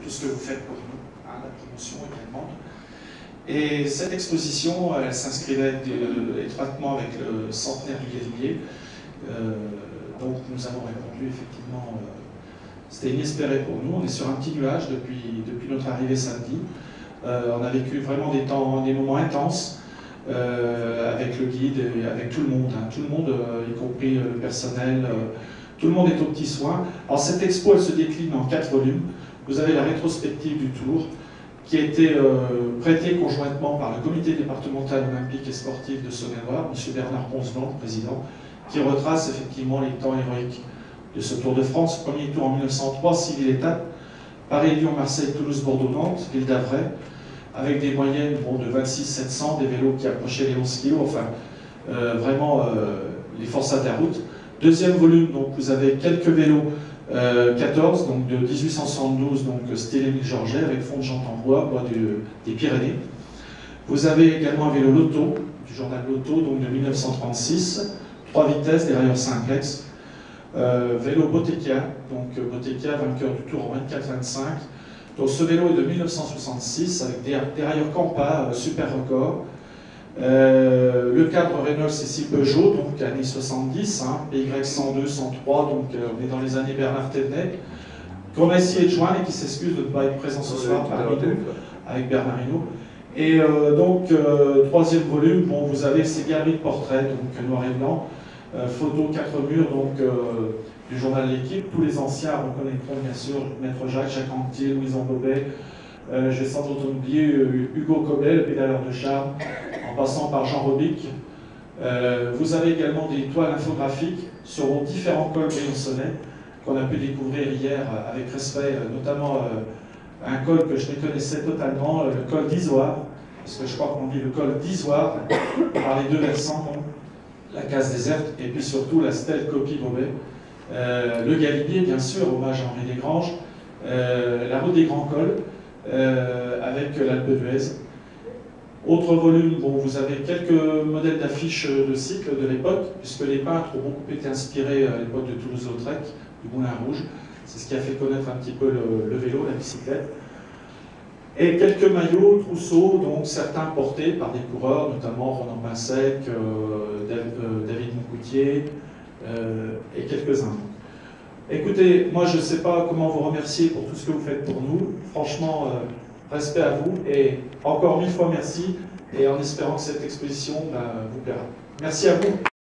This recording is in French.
tout ce que vous faites pour nous, hein, la promotion également. Et cette exposition, elle s'inscrivait étroitement avec le centenaire du Galibier. Donc nous avons répondu effectivement, c'était inespéré pour nous. On est sur un petit nuage depuis notre arrivée samedi. On a vécu vraiment des moments intenses avec le guide et avec tout le monde, hein. Tout le monde, y compris le personnel, tout le monde est aux petits soins. Alors cette expo, elle se décline en 4 volumes. Vous avez la rétrospective du Tour, qui a été prêtée conjointement par le comité départemental olympique et sportif de Saône-et-Loire, M. Bernard Poncelan, président, qui retrace effectivement les temps héroïques de ce Tour de France. Premier tour en 1903, 6 000 étapes, Paris, Lyon, Marseille, Toulouse, Bordeaux, Nantes, ville d'Avray, avec des moyennes de 26 700, des vélos qui approchaient les 11 kg, enfin vraiment les forçats de la route. Deuxième volume, donc vous avez quelques vélos 14, donc de 1872, donc style Émile Georget, avec fond de jante en bois des Pyrénées. Vous avez également un vélo Lotto, du journal Lotto, donc de 1936, 3 vitesses, dérailleur simplex. Vélo Bottecchia, donc Bottecchia, vainqueur du Tour en 24-25. Donc ce vélo est de 1966, avec des dérailleurs Campa, super record. Le cadre Renault Cécile Peugeot, donc années 70, hein, PY 102, 103, donc on est dans les années Bernard Thévenet, qu'on a essayé de joindre et qui s'excuse de ne pas être présent ce soir parmi nous, avec Bernard Hinault. Et donc, troisième volume, bon, vous avez ces galeries de portraits, donc noir et blanc, photos 4 murs, donc du journal L'Équipe. Tous les anciens reconnaîtront bien sûr Maître Jacques Anquetil, Louison Bobet, je vais sans doute oublier Hugo Cobet, le pédaleur de charme, en passant par Jean Robic. Vous avez également des toiles infographiques sur vos différents cols briançonnais qu'on a pu découvrir hier avec respect, notamment un col que je méconnaissais totalement, le col d'Isoire, parce que je crois qu'on dit le col d'Isoire, par les deux versants, donc, la case déserte, et puis surtout la stèle Copie Bobet. Le Galibier, bien sûr, hommage à Henri Desgranges, la route des Grands Cols, avec l'Alpe d'Huez. Autre volume, bon, vous avez quelques modèles d'affiches de cycle de l'époque, puisque les peintres ont beaucoup été inspirés à l'époque de Toulouse-Lautrec, du Moulin Rouge. C'est ce qui a fait connaître un petit peu le vélo, la bicyclette. Et quelques maillots, trousseaux, donc certains portés par des coureurs, notamment Ronan Pinsec, David Moncoutier, et quelques-uns. Écoutez, moi je ne sais pas comment vous remercier pour tout ce que vous faites pour nous. Franchement, respect à vous et encore 1000 fois merci, et en espérant que cette exposition vous plaira. Merci à vous.